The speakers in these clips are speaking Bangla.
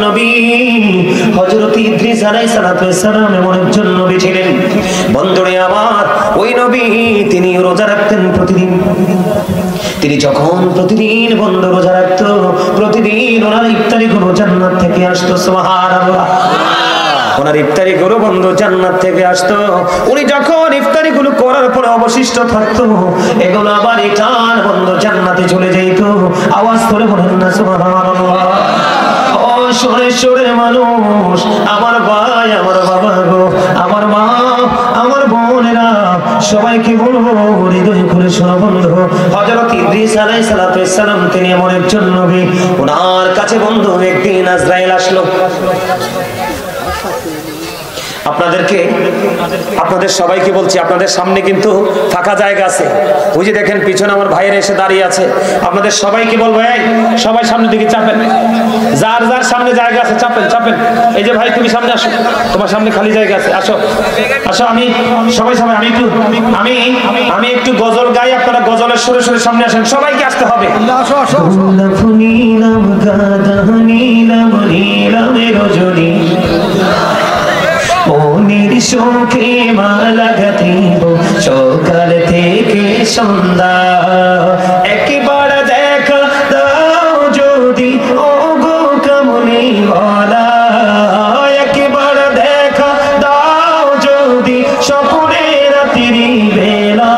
নবী হযরত ইদ্রিস আলাইহিস সালাম এমন একজন নবী ছিলেন বন্ধুরে আমার। ওই নবী তিনি রোজা রাখতেন প্রতিদিন। তিনি যখন প্রতিদিন বন্ধ রোজা রাখত, প্রতিদিন ওনার ইফতারি গুলো জান্নাত থেকে আসতো। সুবহানাল্লাহ। ওনার ইফতারি গুলো বন্ধ জান্নাত থেকে আসতো। উনি যখন ইফতারি গুলো করার পরে অবশিষ্ট থাকতো, এগুলো আবার রিটার্ন বন্ধ জান্নাতে চলে যেত। আওয়াজ করে বলেন না সুবহানাল্লাহ। সরে সরে মানুষ, আমার ভাই, আমার বাবা গো, আমার মা, আমার বোনেরা, সবাইকে বলবো হৃদয় খুলে শোনো বন্ধু। হযরত ইদ্রিস আলাইহিস সালাম তিনি এমন একজন নবী, ওনার কাছে বন্ধু একদিন আজরাইল আসলো। আপনাদের সবাইকে বলছি, আপনাদের সামনে কিন্তু ফাঁকা জায়গা আছে। ওই যে দেখেন পিছনে আমার ভাইয়েরা এসে দাঁড়িয়ে আছে। আপনাদের সবাইকে বলবো, এই সবাই সামনের দিকে চাপেন, যার যার সামনে জায়গা আছে চাপেন চাপেন। এই যে ভাই তুমি সামনে আসো, তোমার সামনে খালি জায়গা আছে, আসো আসো। আমি সবাই একটু গজল গাই, আপনারা গজলের সুরে সুরে সামনে আসেন। সবাইকে আসতে হবে। মনের শোকে মালা গাঁথিব সকাল থেকে সন্ধ্যা, একবার দেখা দাও যদি ও গো কামলিওয়ালা, একবার দেখা দাও যদি স্বপ্নে রাত্রি বেলা,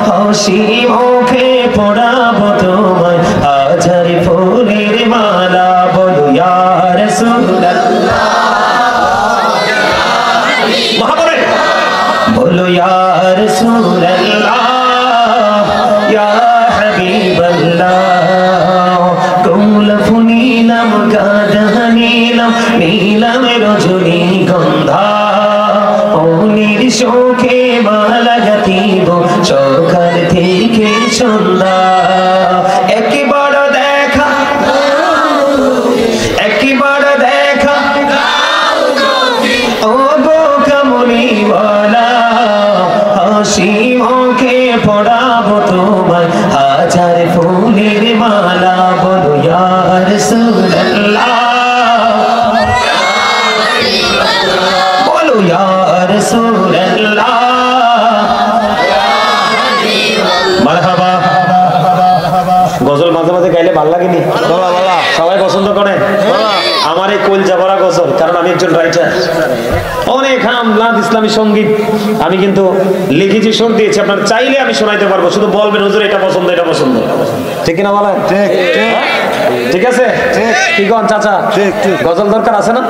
হাসি মুখে পড়াবো তোমায় হাজার ফুলের মালা। বলো ইয়া রাসূলুল্লাহ, बोलो या रसूल अल्लाह या हबीब अल्लाह, कौलफ नीलम गाढ़ नीलम नीलम रजनी गंधा, ओनिर शोके माला गाथिब सकाल থেকে সন্ধ্যা, একবার দেখা ও গো কামলিওয়ালা, হাসি মুখে পড়াবো তোমায় হাজার ফুলের মালা। বলো ইয়া রাসূলুল্লাহ, বলো ইয়া রাসূলুল্লাহ, মারহাবা। গজল মাঝে মাঝে গাইলে ভালো লাগেনি? সবাই পছন্দ করে আমার এই কলজা ভরা গজল, কারণ আমি একজন রাইটার। অনেক হামলাদ ইসলামী সঙ্গীত আমি কিন্তু লিখেছি, সুর দিয়েছি। আপনার চাইলে আমি শোনাইতে পারবো, শুধু বলবেন হুজুর এটা পছন্দ এটা পছন্দ। ঠিক কিনা বলেন? ঠিক আছে? কি কন চাচা? গজল দরকার আছে না?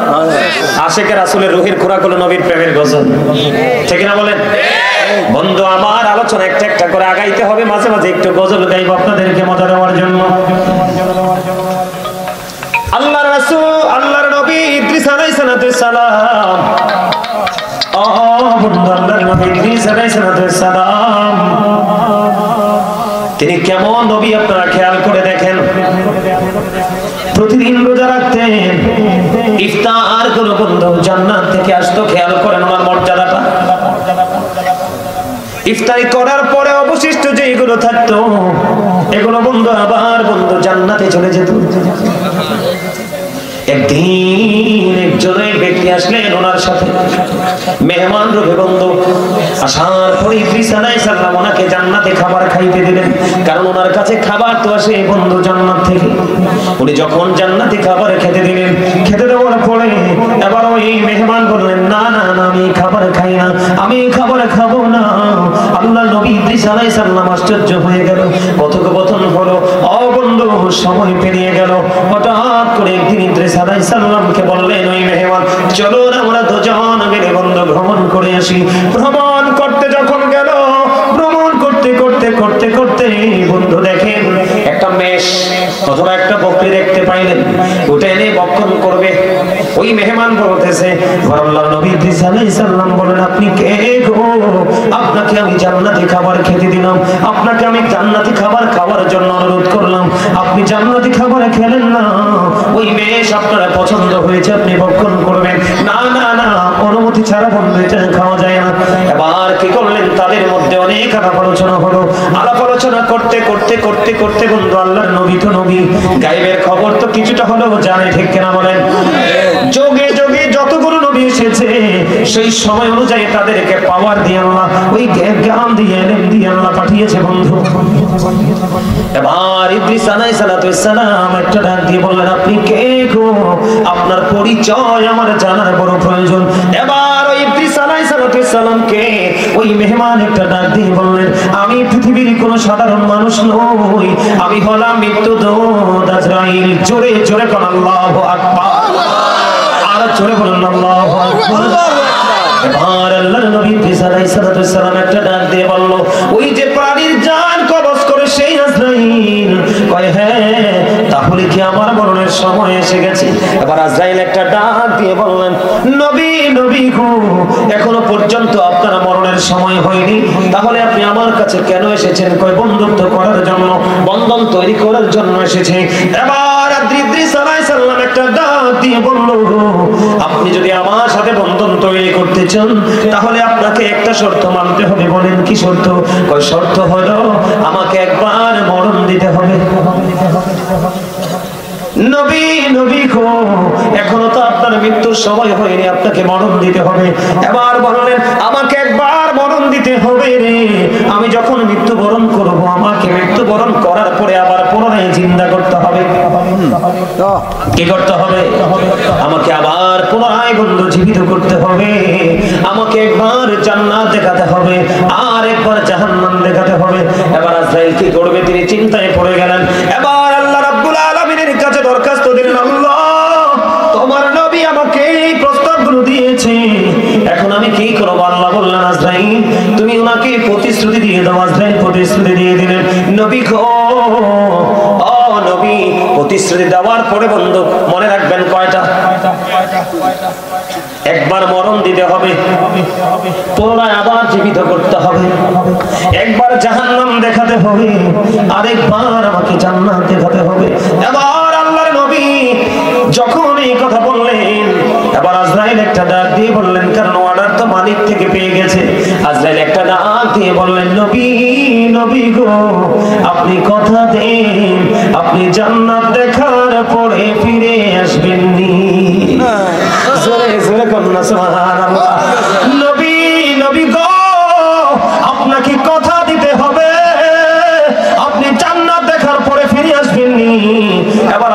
আশেকের রাসূলের রুহের খোরাক হলো নবীর প্রেমের গজল। ঠিক কিনা বলেন? বন্ধু আমার আলোচনা একটা একটা করে আগাইতে হবে, মাঝে মাঝে একটু গজল গাইব আপনাদেরকে মজা দেওয়ার জন্য। আল্লাহর রাসূল, আল্লাহর নবী ইদ্রিস আলাইহিস সালাম, ও বন্ধু আল্লাহর নবী ইদ্রিস আলাইহিস সালাম তিনি কেমন নবী আপনারা খেয়াল করে দেখেন। প্রতিদিন রোজা রাখতেন, ইফতার গুলো বন্ধু জান্নাত থেকে আসতো। খেয়াল করেন ওনার মর্যাদাটা। ইফতারি করার পরে অবশিষ্ট যেগুলো থাকতো এগুলো বন্ধু আবার বন্ধু জান্নাতে চলে যেত। একদিন একজনের ব্যক্তি আসলেন ওনার সাথে, মেহমান রূপে বন্ধু। আসার পরে ইদ্রিস আলাইহিস সালাম ওনাকে জান্নাতে খাবার খাইতে দিলেন, কারণ ওনার কাছে খাবার তো আসে বন্ধু জান্নাত থেকে। উনি যখন জান্নাতি খাবার খেতে দিলেন, খেতে দেওয়ার পরে এবার ওই মেহমান বললেন, না না না, আমি খাবার খাই না, আমি খাবার খাবো না। আল্লাহর নবী ইদ্রিস আলাইহিস সালাম আশ্চর্য হয়ে গেল, কথোপকথন হলো, ও বন্ধু সময় পেরিয়ে গেল। হঠাৎ করে একদিন ইদ্রিস আলাইহিস সালামকে বললেন ওই মেহমান, চলো আমরা দুজন মিলে বন্ধু ভ্রমণ করে আসি। ভ্রমণ করতে যখন গেল, ভ্রমণ করতে করতে করতে করতে বন্ধু দেখেন একটা মেষ অথবা একটা বকরি দেখতে পাইলেন, ওটা এনে ভক্ষণ করবে। ওই মেহমান বলতেছে, আল্লাহর নবী ইদ্রিস আলাইহিস সালাম বলেন, আপনি কে গো? আপনাকে আমি জান্নাতি খাবার খেতে দিলাম, আপনাকে আমি জান্নাতি খাবার খাওয়ার জন্য অনুরোধ করলাম, আপনি জান্নাতি খাবার খেলেন না। ওই মেষ আপনার পছন্দ হয়েছে, আপনি ভক্ষণ করবেন। না না না, অনুমতি ছাড়া বন্ধু এটা খাওয়া যায় না। এবার কি করলেন, তাদের মধ্যে অনেক আলাপ আলোচনা হলো। আলাপ আলোচনা করতে করতে করতে করতে করতে বন্ধু আল্লাহর নবী তো নবী, গায়েবের খবর তো কিছুটা হলেও জানে, ঠিক কিনা বলেন? যোগে যোগে যতগুলো নবী এসেছে সেই সময় অনুযায়ী তাদেরকে পাওয়ার দিয়ে আল্লাহ, ওই জ্ঞান দিয়ে এলেম দিয়ে আল্লাহ পাঠিয়েছে বন্ধু। এবার ইদ্রিস আলাইহিস সালাম একটা ডাক দিয়ে বললেন, আপনি কে গো? আপনার পরিচয় আমার জানার বড় প্রয়োজন। এবার ওই ইদ্রিস আলাইহিস সালামকে ওই মেহমান একটা ডাক দিয়ে বললেন, আমি পৃথিবীর কোনো সাধারণ মানুষ নই, আমি হলাম মৃত্যুদূত আজরাইল। জোরে জোরে কোন আল্লাহু আকবার, আর জোরে বলুন আল্লাহু আকবার। এবার আল্লাহর নবী ইদ্রিস আলাইহিস সালাম একটা ডাক দিয়ে বলল, ওই যে প্রাণীর জান কবজ করে সেই আজরাইল। কয় হ্যাঁ, তাহলে কি আমার মরণের সময় এসে গেছে? এবার আজরাইল একটা ডাক দিয়ে বললেন, নবী নবী গো, এখনো পর্যন্ত আপনার মরণের সময় হয়নি, তাহলে আপনি আমার কাছে কেন এসেছেন? কয় বন্ধুত্ব করার জন্য, বন্ধন তৈরি করার জন্য এসেছে। এবার ইদ্রিস আলাইহিস সালাম একটা ডাক দিয়ে বলল, আপনি যদি আমার সাথে বন্ধন তৈরি করতে চান তাহলে আপনাকে একটা শর্ত মানতে হবে। বলেন কি শর্ত? কয় শর্ত হলো আমাকে একবার মরণ দিতে হবে। নবী নবী গো, এখনো তো আপনার মৃত্যুর সময় হয়নি, আপনাকে মরণ দিতে হবে। এবার বললেন, আমাকে একবার মরণ দিতে হবে রে, আমি যখন মৃত্যুবরণ করব আমাকে মৃত্যুবরণ করার পরে আবার পুনরায় জিন্দা করতে হবে। কি করতে হবে? আমাকে আবার পুনরায় বন্ধু জীবিত করতে হবে, আমাকে একবার জান্নাত দেখাতে হবে আর একবার জাহান্নাম দেখাতে হবে। এবার আজরাইল কি করবে? তিনি চিন্তায় পড়ে গেলেন। এবার আল্লাহ রাব্বুল আলামিনের কাছে দরখাস্ত দিলেন, আল্লাহ তোমার নবী আমাকে এই প্রস্তাবগুলো দিয়েছে, এখন আমি কি করব? আল্লাহ বললেন, আজরাইল তুমি ওনাকে প্রতিশ্রুতি দিয়ে দাও। আজরাইল প্রতিশ্রুতি দিয়ে দিলেন, নবী গো, ও নবী, প্রতিশ্রুতি দেওয়ার পরে বন্ধু মনে রাখবেন কয়টা? একবার মরণ দিতে হবে, পুনরায় আবার জীবিত করতে হবে, একবার জাহান্নাম দেখাতে হবে, আরেকবার আমাকে জান্নাত দেখাতে হবে। এবার আল্লাহর নবী যখন এই কথা বললেন, এবার আজরাইল একটা ডাক দিয়ে বললেন, কারণ অর্ডার তো মালিক থেকে পেয়ে গেছে। আজরাইল একটা ডাক দিয়ে বললেন, নবী নবী গো, আপনি কথা দেন আপনি জান্নাত দেখার পরে ফিরে আসবেন নি। জোরে জোরে কন্যা সুবহানাল্লাহ। নবী নবী গো, আপনাকে কথা দিতে হবে আপনি জান্নাত দেখার পরে ফিরে আসবেন নি। এবার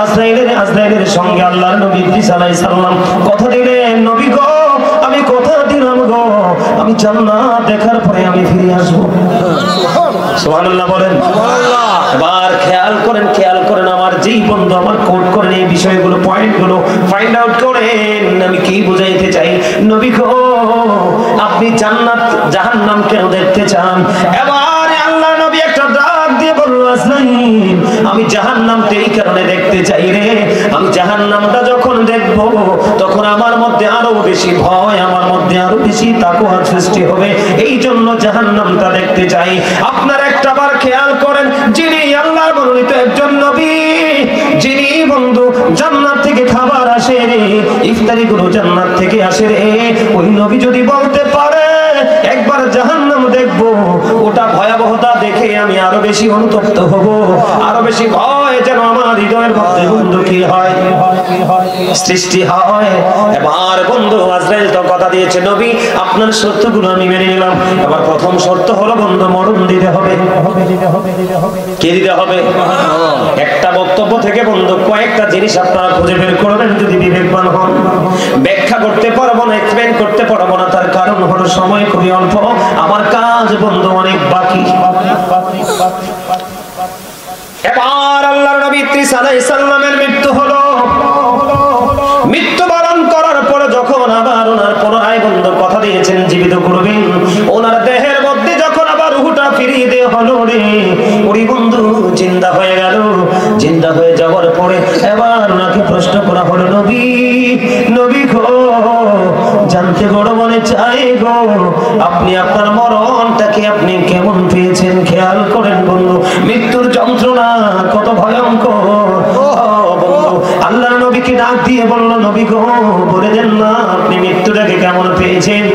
আজরাইলের সঙ্গে আল্লাহর নবী ইদ্রিস আলাইহিস সালাম কথা দিলেন, নবী গো, আমি কথা দিলাম গো, আমি জান্নাত দেখার পরে আমি ফিরে আসবো। সুবহানাল্লাহ বলেন। এবার খেয়াল করেন আমার যেই বন্ধু আমার কোট করেন এই বিষয়গুলো, পয়েন্টগুলো ফাইন্ড আউট করেন আমি কি বুঝাইতে চাই। নবী গো, আপনি জান্নাত জাহান্নাম কেন দেখতে চান? এবার আল্লাহ নবী একটা ডাক দিয়ে বলল, আজরাইল আমি জাহান্নামটা এই কারণে দেখতে চাই রে, আমি জাহান্নামটা যখন দেখব তখন আমার মধ্যে আরো বেশি ভয়, আমার মধ্যে আরো বেশি তাকওয়া সৃষ্টি হবে, এই জন্য জাহান্নামটা দেখতে চাই। আপনার একটা বার খেয়াল করেন, যিনি আল্লাহর মনোনীত একজন নবী, যিনি বন্ধু জান্নাত থেকে খাবার আসে রে, ইফতারি গুলো জান্নাত থেকে আসে রে, ওই নবী যদি বলতে পারে একবার জাহান্নাম দেখবো, ওটা ভয়াবহতা দেখে আমি আরো বেশি অনুতপ্ত হব, আরো বেশি ভয় যেন আমার হৃদয়ের মধ্যে বন্ধু কি হয় সৃষ্টি হয়। এবার বন্ধু আজরাইল তো কথা দিয়েছে, নবী আপনার শর্তগুলো আমি মেনে নিলাম। এবার প্রথম শর্ত হলো বন্ধু মরণ দিতে হবে। কে দিতে হবে? একটা বক্তব্য থেকে বন্ধু কয়েকটা জিনিস আপনারা খুঁজে বের করবেন যদি বিবেকবান হন। ব্যাখ্যা করতে পারবো না, এক্সপ্লেন করতে পারবো না, তার কারণ হলো সময় খুবই অল্প, আমার কাজ বন্ধু অনেক বাকি। এবার আল্লাহর নবী ইদ্রিস আলাইহিস সালামের মৃত্যু হলো। মৃত্যুবরণ করার পর যখন আবার ওনার পুনরায় বন্ধু কথা দিয়েছেন জীবিত করবেন, ওনার দেহের মধ্যে যখন আবার রূহটা ফিরিয়ে দেওয়া হলো রে, ওই বন্ধু জিন্দা হয়ে গেল। জিন্দা হয়ে যাওয়ার পরে এবার ওনাকে প্রশ্ন করা হলো, নবী নবী গো, জানতে বড় মনে চাই গো, আপনি আপনার মরণটাকে আপনি কেমন পেয়েছেন? খেয়াল করেন বন্ধু, মৃত্যুর যন্ত্রণা কত ভয়ঙ্কর। বন্ধু আল্লাহর নবীকে ডাক দিয়ে বলল, নবী গো, বলে দেন না আপনি মৃত্যুটাকে কেমন পেয়েছেন?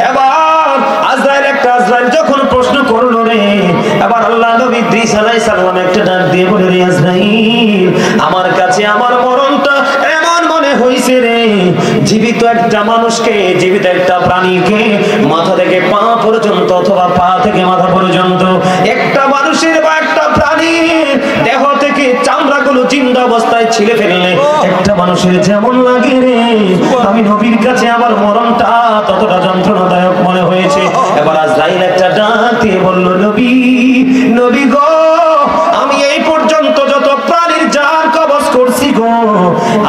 এবার আজরাইল যখন প্রশ্ন করলো রে, এবার আল্লাহ নবী ইদ্রিস আলাইহিস সাল্লাম একটা ডাক দিয়ে বলে, রে আজরাইল, আমার কাছে আমার মরণটা এমন মনে হইছে রে, জীবিত একটা মানুষকে, জীবিত একটা প্রাণীকে মাথা থেকে পা পর্যন্ত অথবা পা থেকে মাথা পর্যন্ত একটা মানুষের বা একটা প্রাণীর দেহ থেকে চামড়াগুলো জিন্দা অবস্থায় ছিলে ফেললে একটা মানুষের যেমন লাগে রে, আমি নবীর কাছে আমার মরণটা ততটা যন্ত্রণাদায়ক মনে হয়েছে। এবার আজরাইল একটা ডাক দিয়ে বলল, নবী, নবী গো, আমি এই পর্যন্ত যত প্রাণীর জান কবজ করছি গো,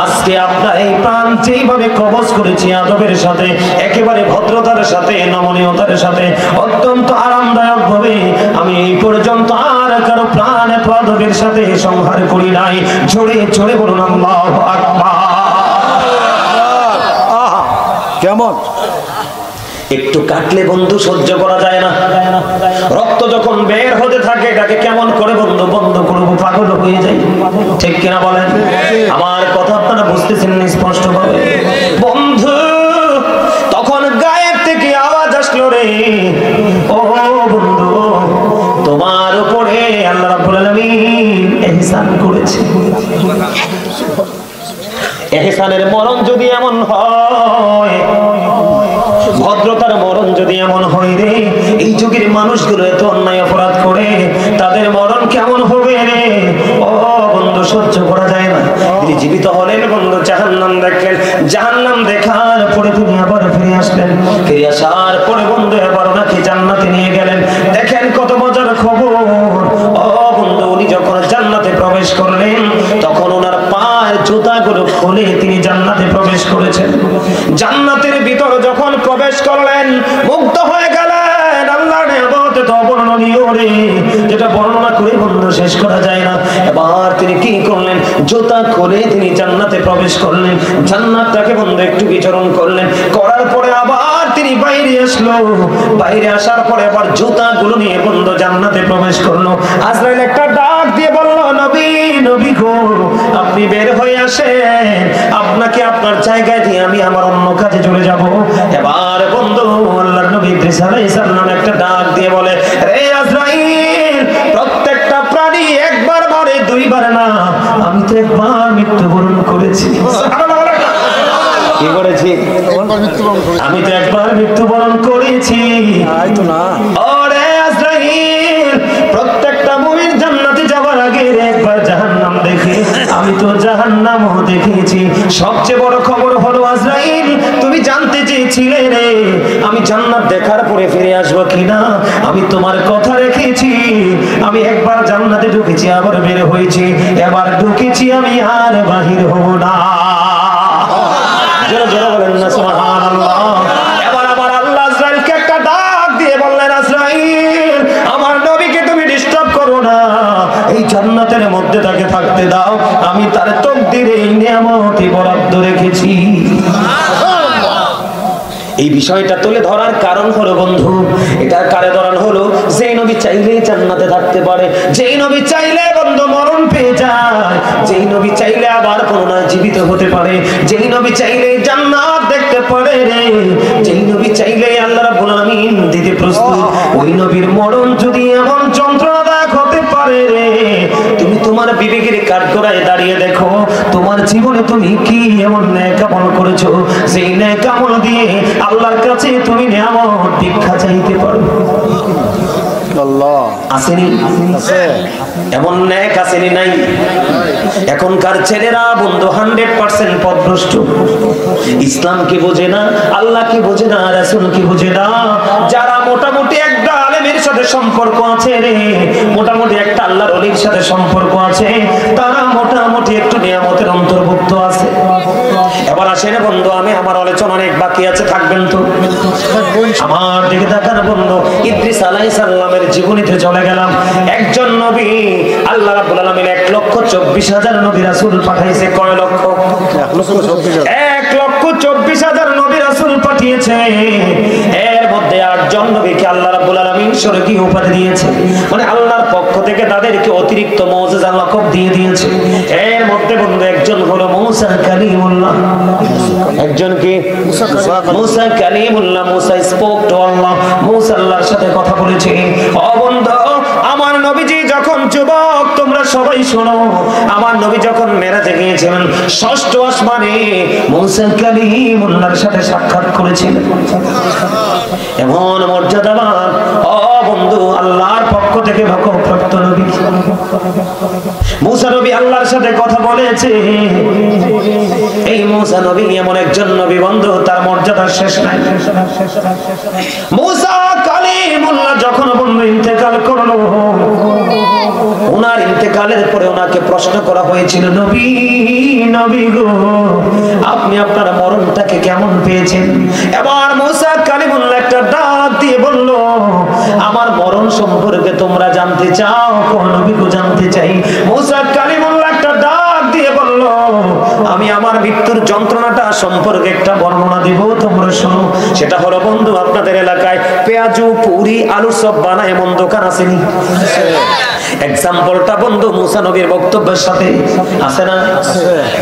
আজকে আপনার এই প্রাণ যেইভাবে কবজ করেছি আদবের সাথে, একেবারে ভদ্রতার সাথে, নমনীয়তার সাথে, অত্যন্ত আরামদায়ক ভাবে আমি এই পর্যন্ত আর কারো প্রাণ আদবের সাথে সংহার করি নাই। জোরে জোরে বলুন আল্লাহু আকবার। কেমন? একটু কাটলে বন্ধু সহ্য করা যায় না, রক্ত যখন বের হতে থাকে এটাকে কেমন করে বন্ধু বন্ধ করবো, পাগল হয়ে যায়, ঠিক কিনা বলেন? আমার কথা আপনারা বুঝতেছেন স্পষ্ট ভাবে? বন্ধু তখন গায়ের থেকে আওয়াজ আসলো, রে ও বন্ধু, তোমার উপরে আল্লাহ রাব্বুল আলামিন ইহসান করেছে। ইহসানের মরণ যদি এমন হয়, ভদ্রতার মরণ যদি এমন হয় রে, এই যুগের মানুষগুলো এত অন্যায় অপরাধ করে, তাদের মরণ কেমন হবে রে? ও বন্ধু, সহ্য করা যায় না। তিনি জীবিত হলেন বন্ধু, জাহান্নাম দেখলেন, জাহান্নাম দেখার পরে তিনি আবার ফিরে আসলেন, ফিরে আসার পরে বন্ধু এবার ওনাকে জান্নাতে নিয়ে গেলেন। দেখেন কত মজার খবর। ও বন্ধু, উনি যখন জান্নাতে প্রবেশ করলেন তখন ওনার পায়ের জুতাগুলো খুলে তিনি জান্নাতে প্রবেশ করেছেন। জান্নাতের ভিতর যখন প্রবেশ করলেন মুগ্ধ হয়ে গেলেন। আল্লাহর নিয়ামত তো অবর্ণনীয় রে, যেটা বর্ণনা করে বন্ধু শেষ করা যায় না। এবার তিনি কি করলেন? জুতা খুলে তিনি জান্নাতে প্রবেশ করলেন, জান্নাতটাকে বন্ধু একটু বিচরণ করলেন, করার পরে আবার তিনি বাইরে আসলো। বাইরে আসার পরে আবার জুতাগুলো নিয়ে বন্ধু জান্নাতে প্রবেশ করলো। আজরাইল একটা ডাক দিয়ে বলল, নবী, নবী গো, আপনি বের হয়ে আসেন, আপনাকে আপনার জায়গায় দিয়ে আমি আমার অন্য কাজে চলে যাব। এবার বন্ধু আল্লাহর নবী ইদ্রিস আলাইহিস সালাম একটা ডাক দিয়ে বলে, রে আজরাইল, প্রত্যেকটা প্রাণী একবার মরে, দুইবার না। আমি তো একবার মৃত্যুবরণ করেছি। কি করেছি? আমি তো একবার মৃত্যুবরণ করেছি। ওরে আজরাইল, প্রত্যেকটা মুমিন জান্নাতে যাওয়ার আগে একবার জাহান্নাম দেখে, আমি তো জাহান্নামও দেখেছি। সবচেয়ে বড় খবর হলো আজরাইল, তুমি জানতে চেয়েছিলে রে আমি জান্নাত দেখার পরে ফিরে আসবো কিনা, আমি তোমার কথা রেখেছি। আমি একবার জান্নাতে ঢুকেছি, আবার বের হয়েছি, এবার ঢুকেছি, আমি আর বাহির হব না। জোরে জোরে বলেন না সুবহানাল্লাহ। এবার আবার আল্লাহ আজরাইলকে একটা ডাক দিয়ে বললেন, আজরাইল, আমার নবীকে তুমি ডিস্টার্ব করো না, এই জান্নাতের মধ্যে তাকে থাকতে দাও, আমি তার তাকদীরে এই নিয়ামতই বরাদ্দ রেখেছি। এই বিষয়টা তুলে ধরার কারণ হলো বন্ধু, এটার কারণ হলো যেই নবী চাইলেই জান্নাতে থাকতে পারে, যেই নবী চাইলে বন্ধু মরণ পেয়ে যায়, যেই নবী চাইলে আবার পুনরায় জীবিত হতে পারে, যেই নবী চাইলে জান্নাত দেখতে পারে রে, যেই নবী চাইলে আল্লাহ রাব্বুল আলামিন দিতে প্রস্তুত, ওই নবীর মরণ যদি এমন যন্ত্রণাদায়ক হতে পারে রে, তুমি তোমার বিবেকের কাঠগড়ায় দাঁড়িয়ে দেখো, তোমার জীবনে তুমি কি এমন নেক আমল করেছো, সেই নেক আমল দিয়ে আল্লাহর কাছে তুমি নিয়ামত ভিক্ষা চাইতে পারো। আল্লাহ আসেনি? এমন নেক আসেনি? নাই। এখনকার ছেলেরা বন্ধু 100% পথভ্রষ্ট, ইসলাম কি বোঝে না, আল্লাহ কি বোঝে না, রাসূল কি বোঝে না। যারা মোটামুটি একটা আলেমের সাথে সম্পর্ক আছে রে, মোটামুটি একটা আল্লাহর ওলির সাথে সম্পর্ক আছে, তারা মোটামুটি একটু নিয়ামতের অন্তর্ভুক্ত আছে। এবার আসেন বন্ধু, আমি আমার আলোচনা অনেক বাকি আছে, থাকবেন তো? আমার দিকে তাকান বন্ধু, ইদ্রিস আলাইহিস সালামের জীবনীতে চলে গেলাম। একজন নবী, আল্লাহ রাব্বুল আলামিন 1,24,000 নবী রাসূল পাঠাইছে। কয় লক্ষ? 1,24,000 নবী রাসূল পাঠিয়েছে। এর মধ্যে 8 জন নবীকে আল্লাহ রাব্বুল আলামিন স্বর্গীয় উপাধি দিয়েছে, মানে আল্লাহর পক্ষ থেকে তাদেরকে অতিরিক্ত মুজিজা লকব দিয়ে দিয়েছে। এর মধ্যে বন্ধু একজন হলো মুসা কালিমুল্লাহ। একজন কি? মুসা কালিমুল্লাহ। মুসা স্পোক টু আল্লাহ, মুসা আল্লাহর সাথে কথা বলেছে। ও বন্ধু, আমার নবীজি যখন যুবক তোমরা সবাই শোনো, আমার নবী যখন মেরাজে গিয়েছিলেন ষষ্ঠ আসমানে মুসা কালিমুল্লাহর সাথে সাক্ষাৎ করেছিলেন। এমন মর্যাদাবান ও বন্ধু আল্লাহর পক্ষ থেকে ভাগ্যপ্রাপ্ত নবী মুসা নবী আল্লাহর সাথে কথা বলেছে। এই মুসা নবী এমন একজন নবী বন্ধু, তার মর্যাদার শেষ নাই। মুসা কালিমুল্লাহ যখন বন্ধু ইন্তেকাল করলো, ওনার ইন্তেকালের পরে ওনাকে প্রশ্ন করা হয়েছিল, নবী নবী গো আপনি আপনার মরণটাকে কেমন পেয়েছেন? এবার মুসা কালিমুল্লাহ একটা ডাক দিয়ে বলল, আমার মরণ সম্পর্কে তোমরা জানতে চাও? কোন নবী গো জানতে চাই। মুসা কালিমুল্লাহ একটা ডাক দিয়ে বলল, আমি আমার মৃত্যুর যন্ত্রণাটা সম্পর্কে একটা বর্ণনা দিব, তোমরা শোনো। সেটা হলো বন্ধু, আপনাদের এলাকায় পেঁয়াজু পুরি আলুর সব বানায় এমন দোকান আসেনি? এক্সাম্পলটা বন্ধু মুসা নবীর বক্তব্যের সাথে আছে না?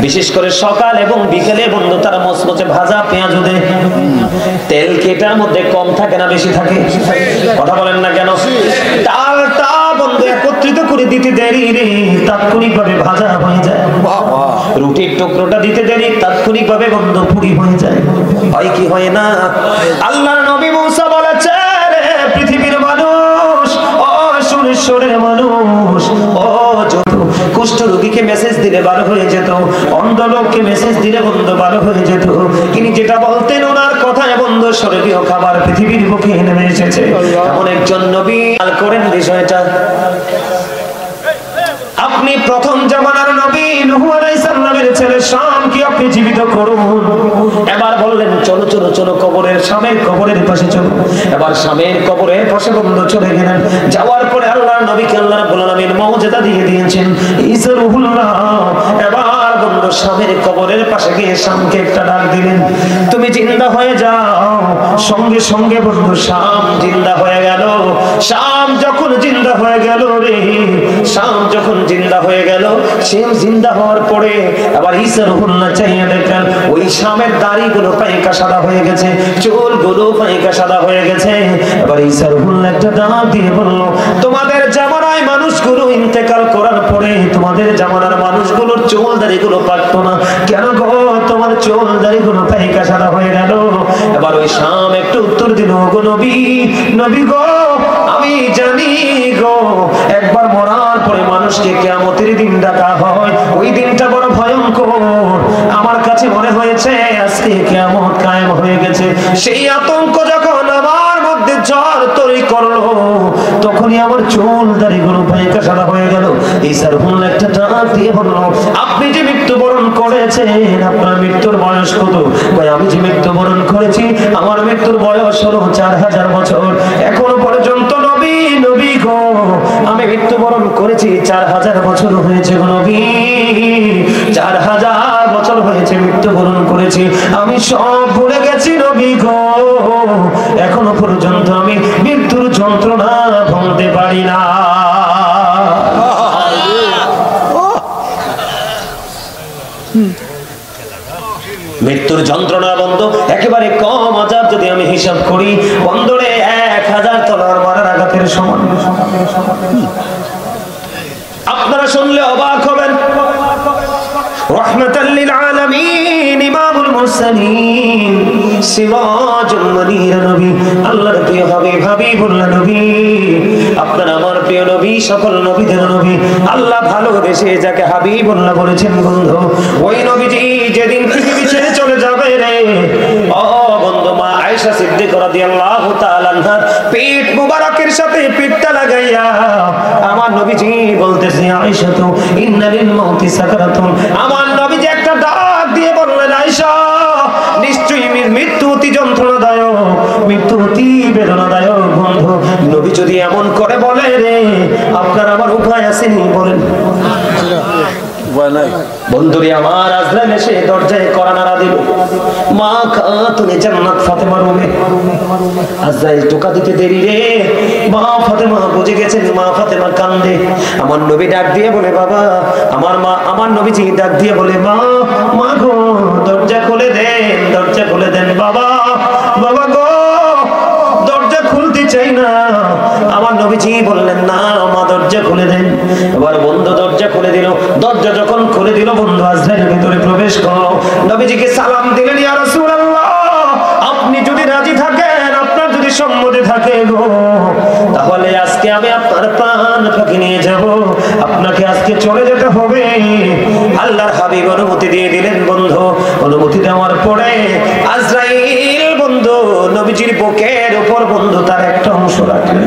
বিশেষ করে সকাল এবং বিকেলে বন্ধু তারা মচমচে ভাজা পেঁয়াজু দেয়। তেল কেটার মধ্যে কম থাকে না বেশি থাকে? কথা বলেন না কেন? ডালটা বন্ধু একত্রিত করে দিতে দেরি রে, তাৎক্ষণিক ভাবে ভাজা হয়ে যায়। রুটির টুকরোটা দিতে দেরি, তাৎক্ষণিক ভাবে বন্ধু পুরি হয়ে যায়। হয় কি হয় না? আল্লাহর নবী মুসা বলেছে, পৃথিবীর মানুষ, ও সুরেশ্বরের মানুষ, ও যত কুষ্ঠ রোগীকে মেসেজ দিলে ভালো হয়ে যেত, অন্ধ লোককে মেসেজ দিলে বন্ধু ভালো হয়ে যেত। তিনি যেটা বলতেন ওনার কথায় বন্ধু স্বর্গীয় খাবার পৃথিবীর বুকে নেমে এসেছে। এমন একজন নবী করেন বিষয়টা। আপনি প্রথম জামানার নবী নূহ আলাইহিস সালামের ছেলে শামকে আপনি জীবিত করুন। এবার বললেন চলো চলো চলো কবরের শামের কবরের পাশে চলো। এবার শামের কবরের পাশে বন্ধু চলে গেলেন। যাওয়ার পরে আল্লাহর নবীকে আল্লাহ রাব্বুল আলামিন মুজিজা দিয়ে দিয়েছেন, ঈসা রূহুল্লাহ। এবার বন্ধু শামের কবরের পাশে গিয়ে শামকে একটা ডাক দিলেন, তুমি জিন্দা হয়ে যাও। সঙ্গে সঙ্গে বন্ধু শাম জিন্দা হয়ে গেল। শাম যখন জিন্দা হয়ে গেল রে, শাম যখন জিন্দা হয়ে গেল, সে জিন্দা হওয়ার পরে আবার ঈসা রূহুল্লাহ চাইয়া দেখেন ওই শামের দাড়িগুলো পাইকা সাদা হয়ে গেছে, চুলগুলো পাইকা সাদা হয়ে গেছে। আবার ঈসা রূহুল্লাহ একটা ডাক দিয়ে বলল, তোমাদের জামানায় মানুষগুলো ইন্তেকাল করার পরে তোমাদের জামানার মানুষগুলোর চুল দাড়িগুলো পাকতো না কেন গো? তোমার চুল দাড়িগুলো পাইকা সাদা হয়ে গেল। এবার ওই শাম একটু উত্তর দিল, গো নবী নবী গো আমি জানি গো, একবার মরার পরে মানুষকে কিয়ামতের দিন ডাকা হয়, ওই দিনটা বড় ভয়ঙ্কর। আমার কাছে মনে হয়েছে আজকে কিয়ামত কায়েম হয়ে গেছে। সেই আতঙ্ক যখন আমার মধ্যে ঝড় তৈরি করলো, তখনই আমার চুল দাড়িগুলো পাইকা সাদা হয়ে গেল। ঈসা রূহুল্লাহ একটা ডাক দিয়ে বলল, আপনি যে মৃত্যুবরণ করেছেন আপনার মৃত্যুর বয়স কত? কই আমি যে মৃত্যুবরণ করেছি আমার মৃত্যুর বয়স হলো 4000 বছর। এখনো পর্যন্ত নবী নবী গো আমি মৃত্যুবরণ করেছি 4000 বছর হয়েছে গো নবী, 4000 বছর হয়েছে মৃত্যুবরণ করেছি। আমি সব ভুলে গেছি নবী গো, এখনো পর্যন্ত আমি মৃত্যুর যন্ত্রণা ভুলতে পারি না। মৃত্যুর যন্ত্রণা বন্ধ একেবারে কম আযাব যদি আমি হিসাব করি বন্ধরে 1000 তলোয়ার মারার আঘাতের সমান। আপনারা শুনলে অবাক হবেন। রাহমাতাল লিল আলামিন ইমামুল মুরসালিন সিরাজুল মুনির নবী, আল্লাহর প্রিয় হাবিবুল্লাহ নবী, আপনার আমার প্রিয় নবী, সকল নবীদের নবী, আল্লাহ ভালোবেসে যাকে হাবিবুল্লাহ বলেছেন বন্ধু, ওই নবীজি যেদিন পৃথিবী ছেড়ে চলে যাবে রে, ও বন্ধু মা আয়েশা সিদ্দিকা রাদিয়াল্লাহু তাআলা আনহার পেট মুবারকের সাথে পিঠটা লাগাইয়া আমার নবীজি বলতেছে, আয়েশা তো ইন্না লিল মাউতি সাকারাতুন। আমার নবীজি একটা ডাক দিয়ে বললেন, আয়েশা নিশ্চয়ই মৃত্যু অতি যন্ত্রণাদায়ক, মৃত্যু অতি বেদনাদায়ক। বন্ধু নবী যদি এমন করে বলে রে, আপনার আমার উপায় আসেনি বলেন? বন্ধুরে আমার আজরাইল এসে দরজায় কড়া নাড়া দিল, মা খাতুনে জান্নাত ফাতেমা রুমে। আজরাইল টোকা দিতে দেরি রে, মা ফাতেমা বুঝে গেছেন, মা ফাতেমা কান্দে। আমার নবী ডাক দিয়ে বলে, বাবা আমার মা, আমার নবীজি ডাক দিয়ে বলে, মা মা গো দরজা খুলে দেন, দরজা খুলে দেন। বাবা বাবা গো দরজা খুলতে চাই না। আমার নবীজি বললেন না মা দরজা খুলে দেন। এবার বন্ধু দরজা খুলে দিল। দরজা যখন খুলে দিল বন্ধু আজরাইল ভিতরে প্রবেশ করলো। নবীজিকে সালাম দিলেন, ইয়া রাসূলুল্লাহ আপনি যদি রাজি থাকেন, আপনার যদি সম্মতি থাকে গো, তাহলে আজকে আমি আপনার প্রাণ পাখি নিয়ে যাব, আপনাকে আজকে চলে যেতে হবে। আল্লাহর হাবিব অনুমতি দিয়ে দিলেন বন্ধু। অনুমতি দেওয়ার পরে আজরাইল বন্ধু নবীজির বুকের উপর বন্ধু তার একটা অংশ রাখলেন।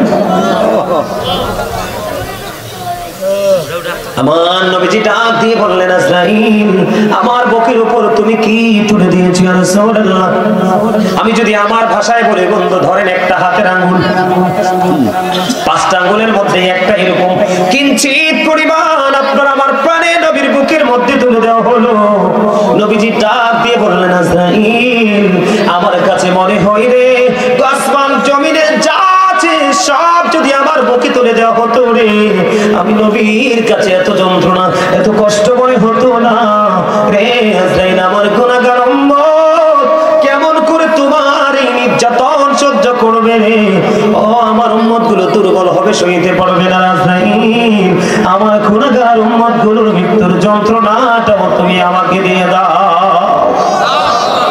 আমার নবীজি ডাক দিয়ে বললেন, আজরাইল আমার বুকের উপর তুমি কি তুলে দিয়েছো ইয়া রাসূলুল্লাহ? আমি যদি আমার ভাষায় বলি বন্ধু, ধরেন একটা হাতের আঙ্গুল, 5টা আঙ্গুলের মধ্যে একটা এরকম কিঞ্চিত পরিমাণ আপনার আমার প্রাণে নবীর বুকের মধ্যে তুলে দেওয়া হলো। নবীজি ডাক দিয়ে বললেন, আজরাইল আমার কাছে মনে হয় রে আসমান জমিনে যা আছে সব যদি আমার বুকে তুলে দেওয়া হতো রে, আমি নবীর কাছে এত যন্ত্রণা এত কষ্ট মনে হতো না রে। আজরাইল আমার গুনাহগার উম্মত কেমন করে তোমার এই নির্যাতন সহ্য করবে রে? ও আমার উম্মত গুলো দুর্বল হবে, সইতে পারবে না। আজরাইল আমার গুনাহগার উম্মত গুলোর মৃত্যুর যন্ত্রণাটাও তুমি আমাকে দিয়ে দাও।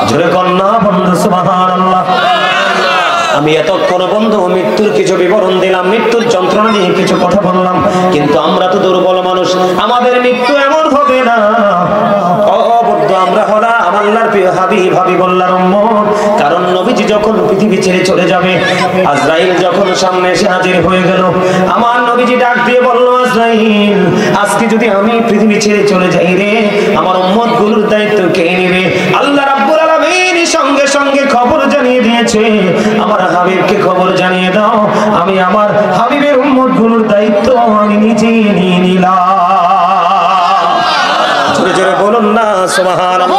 জোরে কন্যা বন্ধু সুবহানাল্লাহ। আমি এতক্ষণ বন্ধু মৃত্যুর কিছু বিবরণ দিলাম, মৃত্যুর যন্ত্রণা নিয়ে কিছু কথা বললাম, কিন্তু আমরা তো দুর্বল মানুষ, আমাদের মৃত্যু এমন হবে না। অবদ্ধ আমরা হলাম আল্লাহর প্রিয় হাবিব হাবিবুল্লাহর উম্মত। কারণ নবীজি যখন পৃথিবী ছেড়ে চলে যাবে, আজরাইল যখন সামনে এসে হাজির হয়ে গেল, আমার নবীজি ডাক দিয়ে বলল, আজরাইল আজকে যদি আমি পৃথিবী ছেড়ে চলে যাই রে, আমার উম্মত গুলোর দায়িত্ব কে নেবে? আল্লাহ রাব্বুল আলামিন সঙ্গে সঙ্গে খবর জানিয়ে দিয়েছে, আমার হাবিবকে খবর জানিয়ে দাও, আমি আমার হাবিবের উম্মত গুলোর দায়িত্ব আমি নিজে নিয়ে নিলাম। জোরে জোরে বলুন না সুবহানাল্লাহ।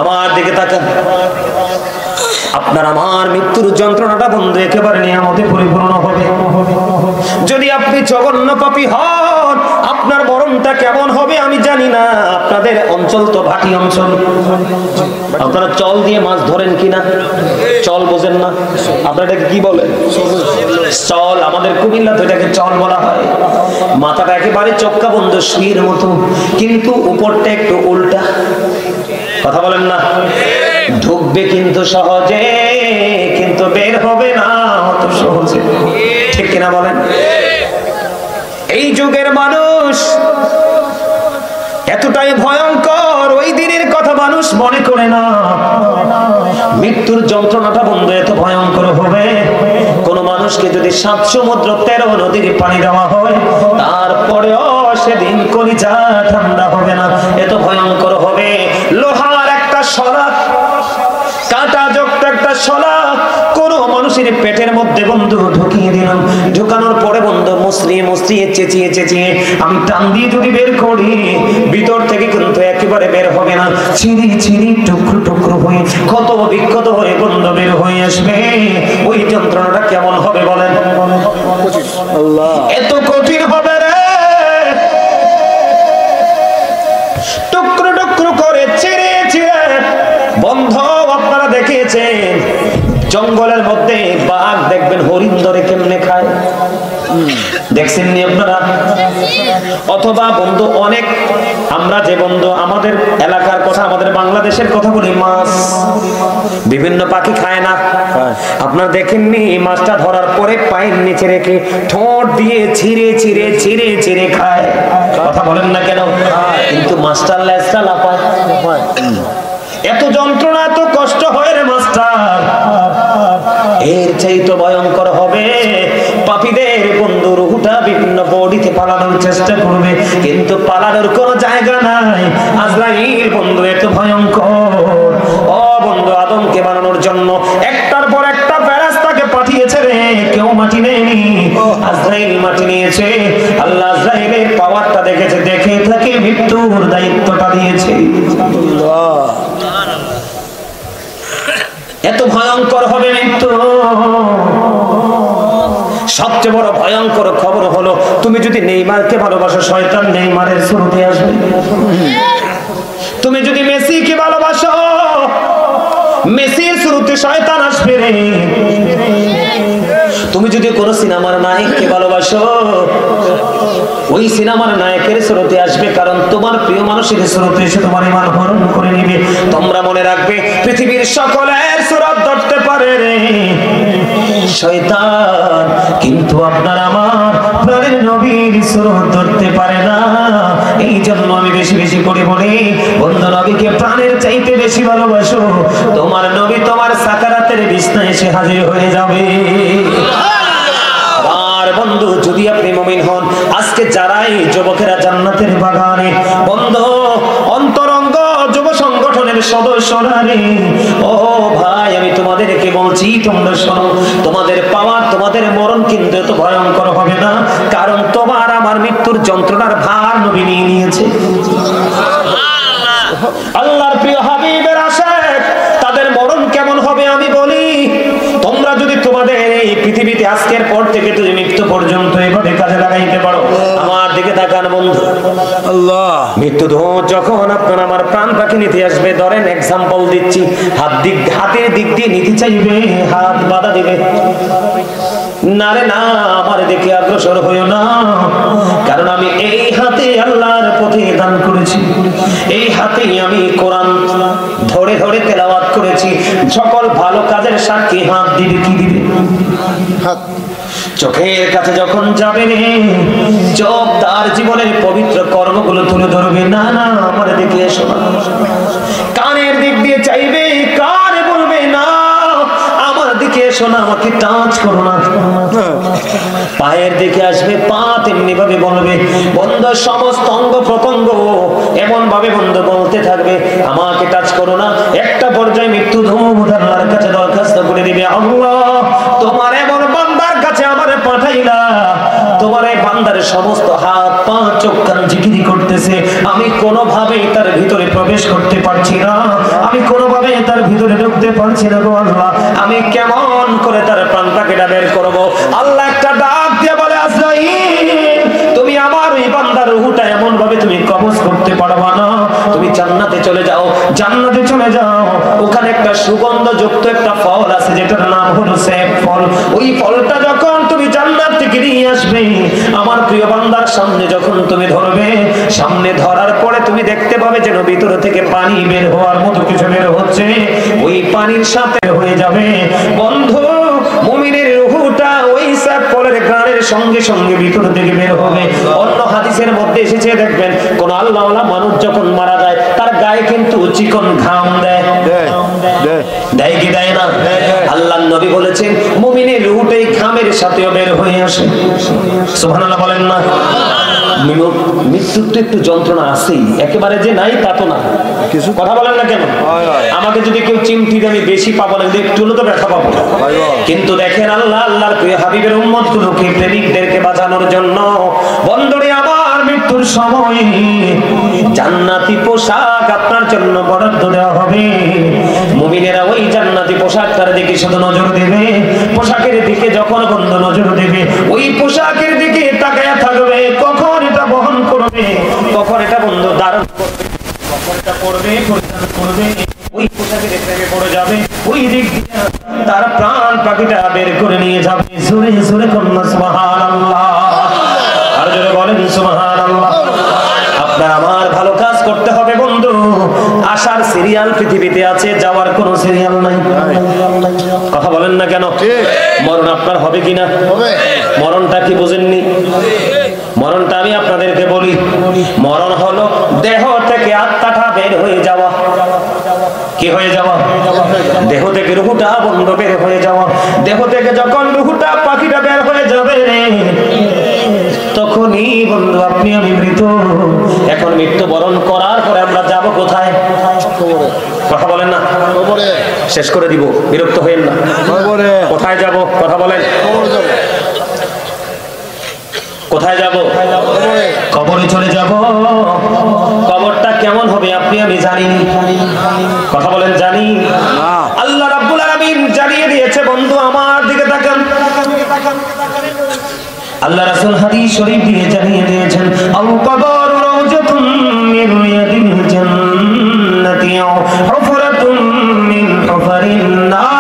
আমার দিকে তাকান। আপনার আমার মৃত্যুর যন্ত্রণাটা বন্ধু একেবারে নিয়ামতে পরিপূর্ণ হবে। যদি আপনি জঘন্য পাপী হন, আপনার মরণটা কেমন হবে আমি জানি না। আপনাদের অঞ্চল তো ভাটি অঞ্চল, আপনারা চল দিয়ে মাছ ধরেন কিনা? চল বোঝেন না? আপনারা এটাকে কি বলেন? চল। আমাদের কুমিল্লা তো এটাকে চল বলা হয়। মাথাটা একেবারে চক্কা বন্ধু শুয়ের মতো, কিন্তু উপরটা একটু উল্টা। কথা বলেন না? ঢুকবে কিন্তু সহজে, কিন্তু বের হবে না অত সহজে। ঠিক কিনা বলেন? এই যুগের মানুষ এতটাই ভয়ঙ্কর, ওই দিনের কথা মানুষ মনে করে না। মৃত্যুর যন্ত্রণাটা বন্ধু এত ভয়ঙ্কর হবে, কোন মানুষকে যদি 7 সমুদ্র 13 নদীর পানি দেওয়া হয়, তারপরেও সেদিন কলিজা ঠান্ডা হবে না, এত ভয়ঙ্কর হবে। লোহার একটা শলা, কাঁটাযুক্ত একটা শলা কোন মানুষের পেটের মধ্যে বন্ধু ঢুকিয়ে দিলাম। ঢুকানোর পরে বন্ধু মুসলিয়ে মুসলিয়ে চেঁচিয়ে চেঁচিয়ে আমি টান দিয়ে যদি বের করি, ভিতর থেকে কিন্তু একেবারে বের হবে না, ছিঁড়ি ছিঁড়ি টুকরো টুকরো হয়ে ক্ষত বিক্ষত হয়ে বন্ধু বের হয়ে আসবে। ওই যন্ত্রণাটা কেমন হবে বলেন? আল্লাহ, এত কঠিন হবে রে। টুকরো টুকরো করে ছিঁড়ে ছিঁড়ে বন্ধ। আপনারা দেখেছেন জঙ্গলের মধ্যে বাঘ দেখবেন হরিণ ধরে কেমনে খায়, দেখছেন নি আপনারা? অথবা বন্ধু অনেক, আমরা যে বন্ধু আমাদের এলাকার কথা, আমাদের বাংলাদেশের কথা বলি, মাছ বিভিন্ন পাখি খায় না? আপনারা দেখেননি মাছটা ধরার পরে পায়ের নিচে রেখে ঠোঁট দিয়ে ছিঁড়ে ছিঁড়ে ছিঁড়ে ছিঁড়ে খায়? কথা বলেন না কেন? কিন্তু মাছটার লেজটা লাফায়। এত যন্ত্রণা এত কষ্ট হয় রে মাস্টার। এর চাইতে ভয়ঙ্কর হবে পাপীদের বন্ধু রুহটা বিভিন্ন বডিতে পালানোর চেষ্টা করবে, কিন্তু পালানোর কোনো জায়গা নাই। আজরাইল বন্ধু এত ভয়ঙ্কর। ও বন্ধু, আদমকে বানানোর জন্য একটার পর একটা ফেরেশতাকে পাঠিয়েছে রে, কেউ মাটি নেয়নি, আজরাইল মাটি নিয়েছে। আল্লাহ আজরাইলের পাওয়ারটা দেখেছে, দেখে তাকে মৃত্যুর দায়িত্বটা দিয়েছে। এত ভয়ঙ্কর হবে মৃত্যু। সবচেয়ে বড় ভয়ঙ্কর খবর হলো, তুমি যদি নেইমারকে ভালোবাসো, শয়তান নেইমারের শুরুতে আসবে। তুমি যদি মেসিকে ভালোবাসো, মেসির শুরুতে শয়তান আসবে রে। তুমি যদি কোনো সিনেমার নায়ককে ভালোবাসো, ওই সিনেমার নায়কের স্রোতে আসবে, কারণ তোমার প্রিয় মানুষের স্রোতে এসে তোমার ইমান হরণ করে নিবে। তোমরা মনে রাখবে, পৃথিবীর সকলের স্রোত ধরতে পারে রে শয়তান, কিন্তু আপনার আমার প্রাণের নবীর স্রোত ধরতে পারে না। এই জন্য আমি বেশি বেশি করে বলি, বন্ধু নবীকে প্রাণের চাইতে বেশি ভালোবাসো, তোমার নবী তোমার সাকারাতের বিছানায় এসে হাজির হয়ে যাবে। আর বন্ধু, যদি আপনি মুমিন হন, আজকে যারাই যুবকেরা জান্নাতের বাগানে, বন্ধু অন্তরঙ্গ যুব সংগঠনের সদস্যরা রে, ও ভাই আমি তোমাদেরকে বলছি, তোমরা শোনো, তোমাদের পাওয়া তোমাদের মরণ কিন্তু এত ভয়ঙ্কর হবে না, কারণ তোমার আমার মৃত্যুর যন্ত্রণার ভার নবী নিয়ে নিয়েছে। আল্লাহর প্রিয় হাবিবের আশিক তাদের মরণ কেমন হবে আমি বলি, তোমরা যদি তোমাদের এই পৃথিবীতে আজকের পর থেকে তুমি মৃত্যু পর্যন্ত এভাবে কাজে লাগাইতে পারো, আমার দিকে তাকান বন্ধু, আল্লাহ মৃত্যু যখন আপনার আমার প্রাণ পাখি নিতে আসবে, ধরেন এক্সাম্পল দিচ্ছি, হাতের দিক দিয়ে নিতে চাইবে, হাত বাধা দিবে, না রে না, আমার দিকে অগ্রসর হইও না, কারণ আমি এই হাতে আল্লাহর পথে দান করেছি, এই হাতেই আমি কোরআন ধরে ধরে তেলাওয়াত করেছি। সকল ভালো কাজের সাক্ষী হাত দিবে, কি দিবে? হাত। চোখের কাছে যখন যাবে রে, চোখ তার জীবনের পবিত্র কর্মগুলো তুলে ধরবে, না না আমার দিকে এসো না। কানের দিক দিয়ে চাইবে, কানে বলবে না আমার দিকে এসো না, আমাকে টাচ করো না। পায়ের দিকে আসবে, পা তেমনি ভাবে বলবে, বন্ধ সমস্ত অঙ্গ প্রত্যঙ্গ এমন ভাবে বন্ধ বলতে থাকবে, আমাকে টাচ করো না। একটা পর্যায়ে মৃত্যু আল্লাহর কাছে দরখাস্ত করে দিবে, আল্লাহ তোমার এমন বান্দার কাছে আমারে পাঠাইলা, তোমার এই বান্দার সমস্ত হাত পা চোখ কান জিকিরি করতেছে, আমি কোনোভাবেই তার ভিতরে প্রবেশ করতে পারছি না, আমি কোনোভাবেই তার ভিতরে ঢুকতে পারছি না গো আল্লাহ, আমি কেমন করে তার প্রাণটাকে বের করব? আল্লাহ একটা ডাক দিয়ে বলে, আজরাইল তুমি আমার এই বান্দার রূহটা এমন ভাবে তুমি কবজ করতে পারবা না, তুমি জান্নাতে চলে যাও, জান্নাতে চলে যাও, ওখানে একটা সুগন্ধযুক্ত একটা ফল আছে যেটার নাম হলো সেব ফল, ওই ফলটা যখন তুমি জান্নাত থেকে নিয়ে আসবে, আমার প্রিয় বান্দার সামনে যখন তুমি ধরবে, সামনে ধরার পরে তুমি দেখতে পাবে যেন ভিতর থেকে পানি বের হওয়ার মতো কিছু বের হচ্ছে, ওই পানির সাথে হয়ে যাবে বন্ধু মুমিনের রূহটা ওই সেব ফলের গানের সঙ্গে সঙ্গে ভিতর থেকে বের হবে। অন্য হাদিসের মধ্যে এসেছে, দেখবেন কোন আল্লাহওয়ালা মানুষ যখন মারা যায়, তার গায়ে কিন্তু চিকন ঘাম দেয়, দেয় কি দেয় না? আল্লাহর নবী বলেছেন, মুমিনের রূহটা এই ঘামের সাথেও বের হয়ে আসে। সুবহানাল্লাহ বলেন না? মৃত্যুর তো একটু যন্ত্রণা আছেই, একেবারে যে নাই তা তো না। কিছু কথা বলেন না কেন? আমাকে যদি কেউ চিমটি দিয়ে আমি বেশি পাবো না, একটু হলে তো ব্যথা পাবো, কিন্তু দেখেন আল্লাহ আল্লাহর প্রিয় হাবিবের উম্মত গুলোকে, প্রেমিকদেরকে বাঁচানোর জন্য বন্ধুরে আমার মৃত্যুর সময় জান্নাতি পোশাক আপনার জন্য বরাদ্দ দেওয়া হবে। মুমিনেরা ওই জান্নাতি পোশাকটার দিকে শুধু নজর দেবে, পোশাকের দিকে যখন বন্ধু নজর দেবে, ওই পোশাকের দিকে তাকায়া থাকবে, কখন এটা বহন করবে, কখন এটা বন্ধু ধারণ করবে, কখন এটা পড়বে, পরিধান করবে, ওই পোশাকের প্রেমে পড়ে যাবে, ওই দিক দিয়ে তার প্রাণ পাখিটা বের করে নিয়ে যাবে। জোরে জোরে কন্যা সুবহানাল্লাহ, আর জোরে বলেন সুবহানাল্লাহ। আপনার আমার ভালো কাজ করতে হবে বন্ধু, আসার সিরিয়াল পৃথিবীতে আছে, যাওয়ার কোনো সিরিয়াল নাই। কথা বলেন না কেন? মরণ আপনার হবে কিনা? মরণটা কি বুঝেননি? মরণটা আমি আপনাদেরকে বলি, মরণ হলো দেহ থেকে আত্মাটা বের হয়ে যাওয়া। কি হয়ে যাওয়া? দেহ থেকে রুহুটা বন্ধ বের হয়ে যাওয়া। দেহ থেকে যখন রুহুটা পাখিটা বের হয়ে যাবে, তখনই বন্ধু আপনি আমি মৃত। এখন মৃত্যুবরণ করার পরে আমরা যাব কোথায়? কথা বলেন না? শেষ করে দিব, বিরক্ত হইেন না। কোথায় যাব? কথা বলেন। কোথায় যাব? কবরে চলে যাব। কবরটা কেমন হবে আপনি আমি জানি। কথা বলেন জানি। আল্লাহ রাব্বুল আলামিন জানিয়ে দিয়েছে বন্ধু, আমার দিকে তাকান। আল্লাহ রাসূল হাদিস শরীফ দিয়ে জানিয়ে দিয়েছেন, আল কবর রাউজাতুম মিন রিয়াদিল জান্নাতি আও হুফরাতুম মিন হুফারিন নার।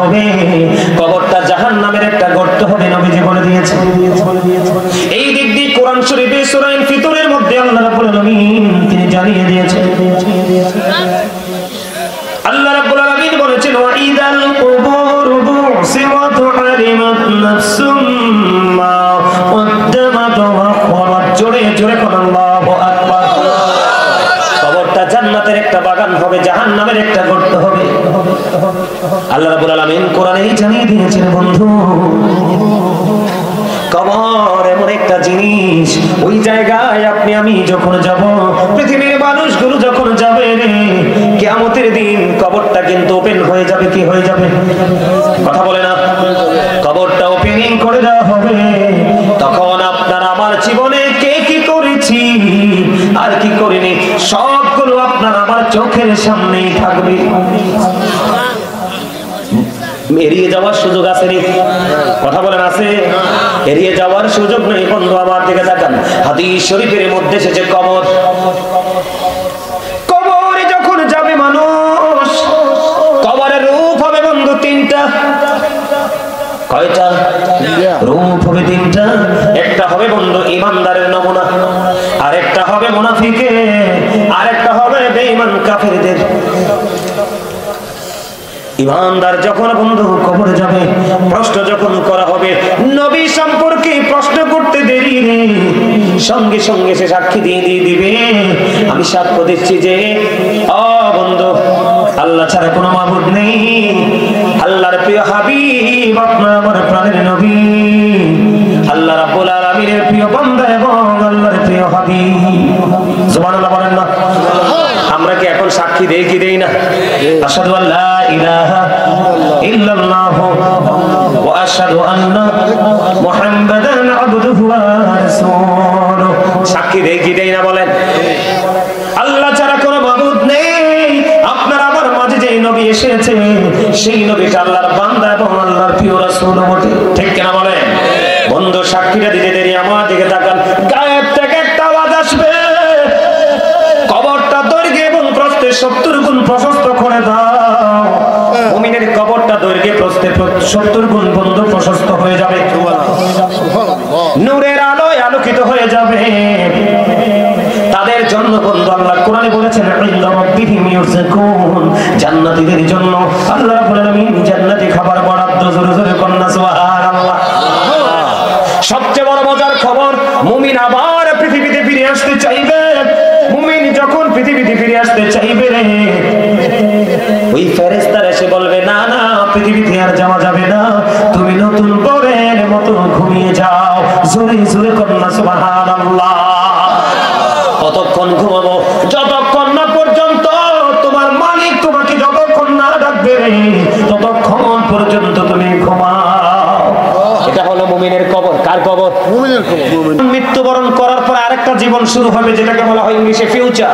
হবে, কবরটা জাহান্নামের একটা গর্ত হবে, নবীজি বলে দিয়েছে। এই দিক দিয়ে কোরআন শরীফে সূরা ফিতরের মধ্যে আল্লাহ রাব্বুল আলামিন তিনি জানিয়ে দিয়েছেন। আল্লাহ রাব্বুল আলামিন বলেছেন ওয়া ইদাল কুবুর বুসিরাত আলিমাত নাফসুম মা কদ্দামাত ওয়া আখরাত। জোরে জোরে কোন আল্লাহু আকবার। কবরটা জান্নাতের একটা বাগান হবে, জাহান্নামের একটা গর্ত হবে। আল্লাহ রাব্বুল আলামিন কোরআনেই জানিয়ে দিয়েছেন বন্ধু, কবর এমন একটা জিনিস, ওই জায়গায় আপনি আমি যখন যাব, পৃথিবীর মানুষগুলো যখন যাবে রে, কিয়ামতের দিন কবরটা কিন্তু ওপেন হয়ে যাবে। কি হয়ে যাবে? কথা বলে না? কবরটা ওপেনিং করে দেওয়া হবে। তখন আপনার আমার জীবনে কে কি করেছি আর কি করিনি সবগুলো আপনার আমার চোখের সামনেই থাকবে। এড়িয়ে যাওয়ার সুযোগ আছে নি? কথা বলেন আছে? এড়িয়ে যাওয়ার সুযোগ নেই। বন্ধু আমার দিকে তাকান, হাদিস শরীফের মধ্যে এসেছে কবর, কবরে যখন যাবে মানুষ, কবরের রূপ হবে বন্ধু তিনটা। কয়টা রূপ হবে? তিনটা। একটা হবে বন্ধু ইমানদারের নমুনা, আরেকটা হবে মুনাফিকের, আরেকটা হবে বেঈমান কাফেরদের। ইমানদার যখন বন্ধু কবরে যাবে, প্রশ্ন যখন করা হবে, নবী সম্পর্কে প্রশ্ন করতে দেরি নেই, সঙ্গে সঙ্গে সে সাক্ষী দিয়ে দিবে, আমি সাক্ষ্য দিচ্ছি যে বন্ধু আল্লাহ ছাড়া কোনো মাবুদ নেই, আল্লাহর প্রিয় হাবিব আপনার আমার প্রাণের নবী, আল্লাহ রাব্বুল আলামিনের প্রিয় বান্দা এবং আল্লাহর প্রিয় হাবিব। সুবহানাল্লাহ বলেন না? আমরা কি এখন সাক্ষী দেই কি দেই না? আশহাদু আল্লা ইলাহা ইল্লাল্লাহ ওয়া আশহাদু আন্না মুহাম্মাদান আবদুহু ওয়া রাসূলুহু। সাক্ষী দেই কি দেই না বলেন? আল্লাহ ছাড়া কোনো মাবুদ নেই। আপনার আমার মাঝে যে নবী এসেছে, সেই নবীটা আল্লাহর বান্দা এবং আল্লাহর প্রিয় রাসূল বটে। ঠিক কিনা বলেন? বন্ধু সাক্ষীটা দিতে দেরি, আমার দিকে তাকান, গায়েব থেকে একটা আওয়াজ আসবে, কবরটা দৈর্ঘ্যে এবং প্রস্থে 70 গুণ প্রশস্ত করে দাও। মুমিনের কবরটা দৈর্ঘ্যে প্রস্থে 70 গুণ বন্ধু প্রশস্ত হয়ে যাবে, নূরের আলোয় আলোকিত হয়ে যাবে। তাদের জন্য বন্ধু আল্লাহ কোরআনে বলেছেন ইনদা রাব্বিহিম ইউরযাকুন, জান্নাতীদের জন্য আল্লাহ রাব্বুল আলামিন জান্নাতি খাবার বরাদ্দ। জোরে জোরে কন্না সুবহানাল্লাহ। সবচেয়ে বড় মজার খবর, মুমিন আবার পৃথিবীতে ফিরে আসতে চাইবে। মুমিন যখন পৃথিবীতে ফিরে আসতে চাইবে রে, ওই ফেরেশতারা এসে বলবে না না, পৃথিবীতে আর যাওয়া যাবে না, তুমি নতুন বরের মতো ঘুমিয়ে যাও। জোরে জোরে কন্না সুবহানাল্লাহ। কতক্ষণ ঘুমাবো? যতক্ষণ না পর্যন্ত তোমার মালিক তোমাকে যতক্ষণ না ডাকবে রে, ততক্ষণ পর্যন্ত তুমি ঘুমাও। এটা হলো মুমিনের কবর। কার কবর? মুমিনের কবর। মৃত্যুবরণ করার পর আরেকটা জীবন শুরু হবে, যেটাকে বলা হয় ইংলিশে ফিউচার,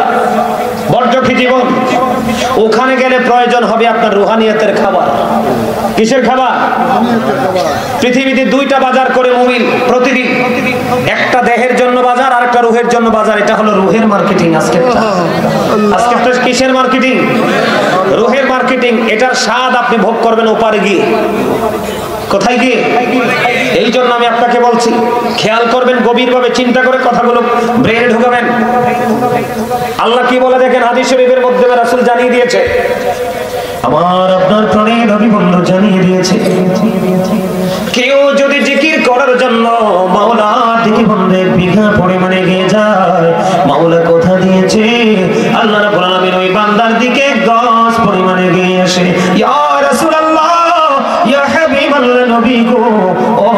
বর্জকি জীবন। ওখানে গেলে প্রয়োজন হবে আপনার রুহানিয়াতের খাবার। কিসের খাবার? পৃথিবীতে দুইটা বাজার করে মুমিন প্রতিদিন, একটা দেহের জন্য বাজার আর একটা রুহের জন্য বাজার। এটা হলো রুহের মার্কেটিং। আজকে কিসের মার্কেটিং? রুহের মার্কেটিং। এটার স্বাদ আপনি ভোগ করবেন ওপারে গিয়ে। কোথায় গিয়ে? এই জন্য আমি আপনাকে বলছি, খেয়াল করবেন, গভীরভাবে চিন্তা করে কথাগুলো ব্রেনে ঢুকাবেন। আল্লাহ কি বলে দেখেন, হাদিস শরীফের মধ্যে রাসূল জানিয়ে দিয়েছে, আমার আপনার প্রাণের নবী বন্ধু জানিয়ে দিয়েছে, কেউ যদি জিকির করার জন্য মাওলার দিকে বন্ধের বিঘা পরিমাণে গিয়ে যায়, মাওলা কথা দিয়েছে আল্লাহ রাব্বুল আলামিন ওই বান্দার দিকে গজ পরিমাণে গিয়ে আসে। ইয়া রাসূলুল্লাহ, ইয়া হাবিবাল্লাহ, নবী গো, ও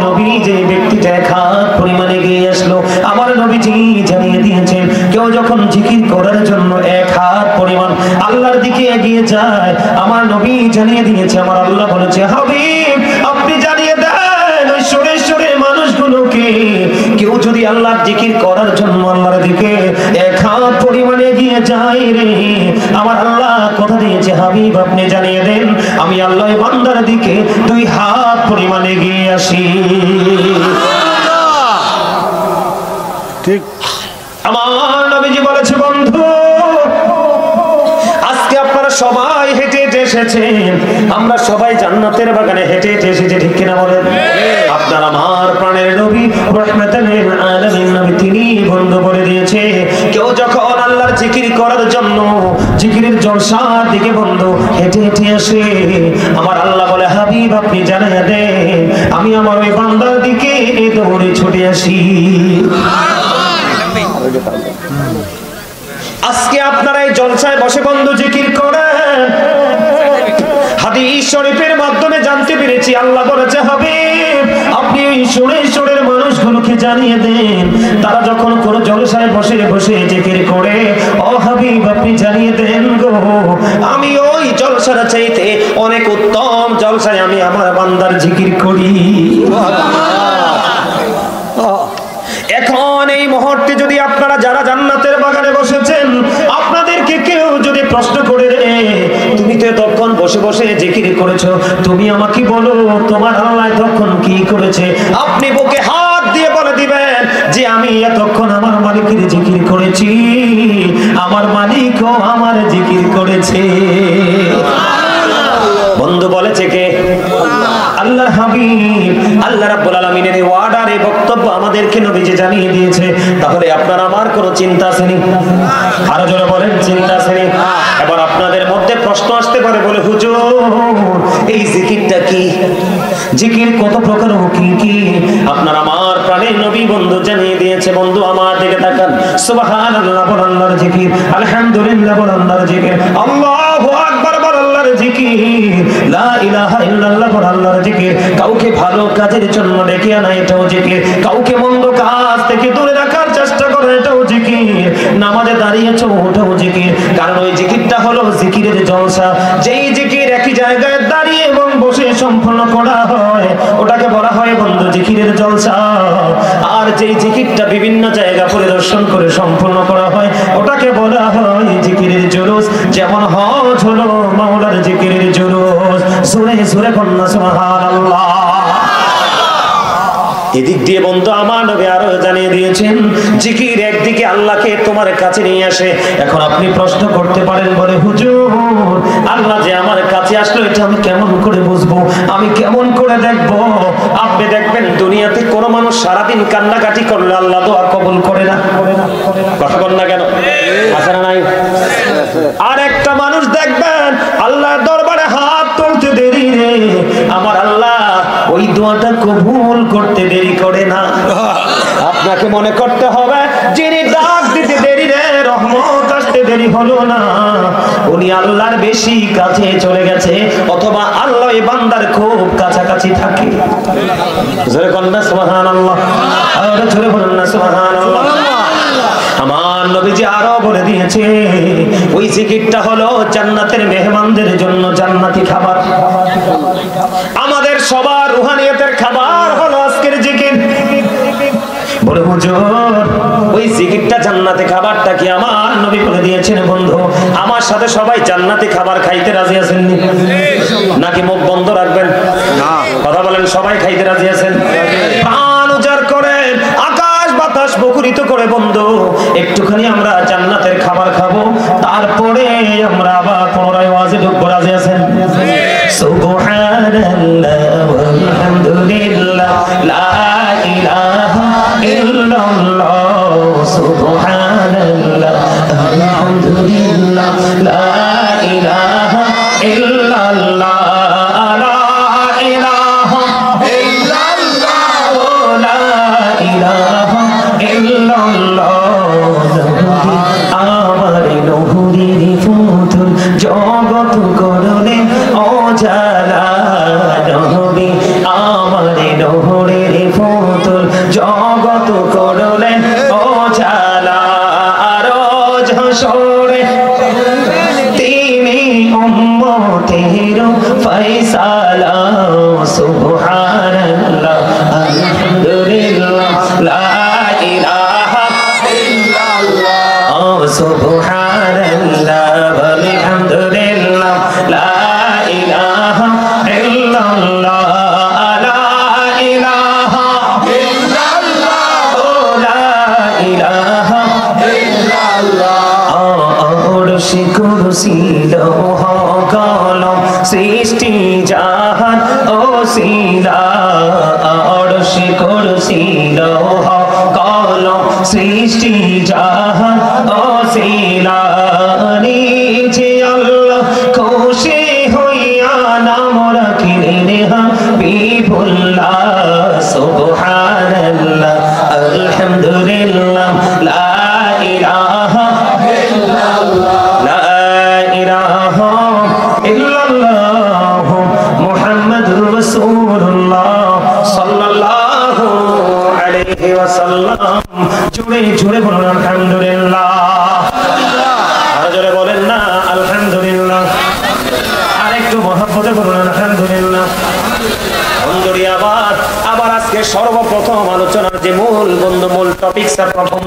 নবী, যে ব্যক্তিটা এক হাত পরিমাণে গিয়ে আসলো, আমার নবীজি জানিয়ে দিয়েছেন, কেউ যখন জিকির করার জন্য এক হাত পরিমাণ আল্লাহর দিকে এগিয়ে যায়, আমার নবী জানিয়ে দিয়েছে, আমার আল্লাহ বলেছে, হাবিব আপনি জানিয়ে দেন ওই সরে সরে মানুষগুলোকে, কেউ যদি আল্লাহর জিকির করার জন্য আল্লাহর দিকে এক হাত পরিমাণে এগিয়ে যায় রে, আমার আল্লাহ কথা দিয়েছে, হাবিব আপনি জানিয়ে দেন আমি আল্লাহ বান্দার দিকে 2 হাত পরিমাণে এগিয়ে আসি। ঠিক আমার নবীজি বলেছে, বন্ধু আজকে আপনারা সবাই হেঁটে হেঁটে এসেছেন, আমরা সবাই জান্নাতের বাগানে হেঁটে হেঁটে এসেছি, ঠিক কিনা বলেন? আপনার আমার প্রাণের নবী রাহমাতুল লিল আলামিন নবী তিনি বন্ধ করে দিয়েছে, কেউ যখন আল্লাহর জিকির করার জন্য জিকিরের জলসার দিকে বন্ধু হেঁটে হেঁটে আসে, আমার আল্লাহ বলে হাবিব আপনি জানাইয়া দেন আমি আমার ওই বান্দার দিকে দৌড়ে ছুটে আসি। আজকে আপনারা এই জলসায় বসে বন্ধু জিকির করেন, হাদিস শরীফের মাধ্যমে জানতে পেরেছি আল্লাহ বলেছে হাবিব আপনি ওই সুরে সুরের মানুষগুলোকে জানিয়ে দেন, তারা যখন কোন জলসায় বসে বসে জিকির করে, ও হাবিব আপনি জানিয়ে দেন গো আমি ওই জলসার চাইতে অনেক উত্তম জলসায় আমি আমার বান্দার জিকির করি। এখন এই মুহূর্তে যদি আপনারা যারা জান্নাতের বাগানে বসেছেন আপনাদেরকে কেউ যদি প্রশ্ন করে তুমি তো তখন বসে বসে জিকির করেছো, তুমি আমাকে বলো তোমার আল্লাহ তখন কি করেছে, আপনি বুকে হাত দিয়ে বলে দিবেন যে আমি এতক্ষণ আমার মালিকের জিকির করেছি, আমার মালিকও আমার জিকির করেছে। বন্ধু বলেছে কে? আল্লাহর হাবিব। আল্লাহ রাব্বুল আলামিনের এই ওয়ার্ডার এই বক্তব্য আমাদেরকে নবীজি জানিয়ে দিয়েছে, তাহলে আপনার আমার কোনো চিন্তা আছে নি? আরো জোরে বলেন চিন্তা আছে নি? এবার আপনাদের মধ্যে প্রশ্ন আসতে পারে বলে হুজুর এই জিকিরটা কি, জিকির কত প্রকার ও কি কি? আপনার আমার প্রাণের নবী বন্ধু জানিয়ে দিয়েছে। বন্ধু আমার দিকে তাকান, সুবহানাল্লাহ বল আল্লাহর জিকির, আলহামদুলিল্লাহ বল আল্লাহর জিকির, আল্লাহু আকবার বল আল্লাহর জিকির, লা ইলাহা ইল্লাল্লাহ বল আল্লাহর জিকির। কাউকে ভালো কাজের জন্য ডেকে আনা এটাও জিকির, কাউকে মন্দ কাজ থেকে দূরে রাখার চেষ্টা করা এটাও জিকির, নামাজে দাঁড়িয়েছো ওটাও জিকির, কারণ ওই জিকিরটা হলো জিকিরের জলসা। যেই জিকির একই জায়গায় দাঁড়িয়ে এবং বসে সম্পূর্ণ করা হয় ওটাকে বলা হয় বন্ধু জিকিরের জলসা। আর যেই জিকিরটা বিভিন্ন জায়গা পরিদর্শন করে সম্পূর্ণ করা হয় ওটাকে বলা হয় জিকিরের জুলুস। যেমন হজ হলো মাওলার জিকিরের জুলুস, সুরে সুরে কন্যা সুবহানাল্লাহ। এদিক দিয়ে বন্ধু আমার নবী আরো জানিয়ে দিয়েছেন জিকির একদিকে আল্লাহকে তোমার কাছে নিয়ে আসে। এখন আপনি প্রশ্ন করতে পারেন বলে হুজুর আল্লাহ যে আমার কাছে আসলো এটা আমি কেমন করে বুঝবো, আমি কেমন করে দেখবো? আপনি দেখবেন দুনিয়াতে কোন মানুষ সারাদিন কান্নাকাটি করলে আল্লাহ দোয়া কবুল করে না, কথা বল না কেন? আছে না নাই? আর একটা মানুষ দেখবেন আল্লাহর দরবারে হাত তুলতে দেরি রে, আমার আল্লাহ ওই দোয়াটা কবুল করতে দেরি করে না। আপনাকে মনে করতে হবে যিনি ডাক দিতে দেরি রে, রহমত আসতে দেরি হলো না, উনি আল্লাহর বেশি কাছে চলে গেছে, অথবা আল্লাহ এই বান্দার খুব কাছাকাছি থাকে। জোরে কন্যা সুবহানাল্লাহ, আর জোরে বলুন না সুবহানাল্লাহ। আমার নবীজি আরো বলে দিয়েছে ওই জিকিরটা হলো জান্নাতের মেহমানদের জন্য জান্নাতি খাবার। আমাদের সবার রুহানিয়তের খাবার হলো আজকের জিকির। বলে হুজুর ওই জিকিরটা জান্নাতে খাবারটা কি? আমার নবী বলে দিয়েছেন বন্ধু আমার সাথে সবাই জান্নাতি খাবার খাইতে রাজি আছেন নাকি মুখ বন্ধ রাখবেন? কথা বলেন, সবাই খাইতে রাজি আছেন? প্রাণ উজাড় করে আকাশ বাতাস মুখরিত করে বন্ধু একটুখানি আমরা জান্নাতের খাবার খাবো, তারপরে আমরা আবার পুনরায় ওয়াজে ঢুকবো। রাজি আছেন? সুবহানাল্লাহ ওয়ালহামদুলিল্লাহ লা ইলাহা ইল্লাল্লাহ, সুবহানাল্লাহ আলহামদুলিল্লাহ লা ইলাহা ইল্লাল্লাহ, লা ইলাহা ইল্লাল্লাহ, লা ইলাহা ইল্লাল্লাহ। আমার নহুরির ফুতুল জগৎ করলে অজালা নবী, আমার নহুরির ফুতুল জগৎ করলে অজালা, রোজ হাসরে তিনি উম্মতের ফয়সালা, সুবহানাল্লাহ আলহামদুলিল্লাহ লা ইলাহা ইল্লাল্লাহ, সুবহানাল্লাহ আলহামদুলিল্লাহ লা ইলাহা ইল্লাল্লাহ, লা ইলাহা ইল্লাল্লাহ, লা ইলাহা ইল্লাল্লাহ। আরশ কুরসি লৌহ কলম ছিল কল সৃষ্টি জাহান ওসিলা নিচে আল্লাহ খুশি হইয়া নাম রাখিলেন হাবিবুল্লাহ সুবহানাল্লাহ আলহামদুলিল্লাহ লা ইলাহা ইল্লাল্লাহ লা ইলাহা ইল্লাল্লাহ মুহাম্মাদুর রাসূলুল্লাহ সাল্লাল্লাহু আলাইহি ওয়াসাল্লাম জুড়ে জুড়ে বলুন আলহামদুলিল্লাহ আর জোরে বলেন না আলহামদুলিল্লাহ আরেকটু মহব্বতে বলুন আলহামদুলিল্লাহ আবার আজকে সর্বপ্রথম আলোচনার যে মূল টপিক প্রথম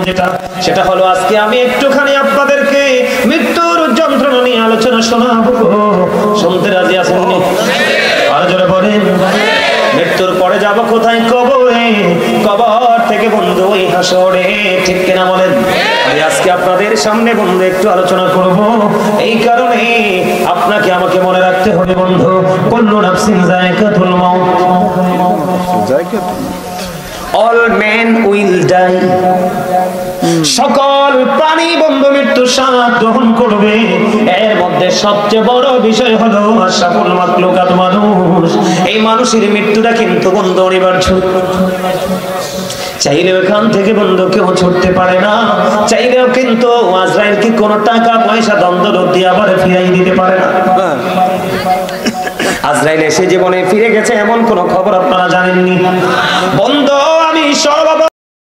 সেটা হলো আজকে আমি একটুখানি আপনাদেরকে মৃত্যুর যন্ত্রণা নিয়ে আলোচনা শোনাবো। শুনতে রাজি আছেন? আর জোরে বলেন মৃত্যুর পরে যাব কোথায়? কবরে। কবর থেকে বন্ধু ওই হাসরে, ঠিক কিনা বলেন? আমি আজকে আপনাদের সামনে বন্ধু একটু আলোচনা করব। এই কারণে আপনাকে আমাকে মনে রাখতে হবে বন্ধু, কুল্লু নাফসিন যায়কাতুল মাউত, অল মেন উইল ডাই। সকল প্রাণী বন্ধু মৃত্যু স্বাদ গ্রহণ করবে। এর মধ্যে সবচেয়ে বড় বিষয় হলো আশরাফুল মাখলুকাত মানুষ। এই মানুষের মৃত্যুটা কিন্তু বন্ধু অনিবার্য। চাইলেও এখান থেকে বন্ধু কেউ ছুটতে পারে না, চাইলেও কিন্তু আজরাইলকে কোনো টাকা পয়সা দ্বন্দ্ব দিয়ে আবার ফিরাই দিতে পারে না। আজরাইল এসে জীবনে ফিরে গেছে এমন কোন খবর আপনারা জানেননি বন্ধু। আমি সর্ব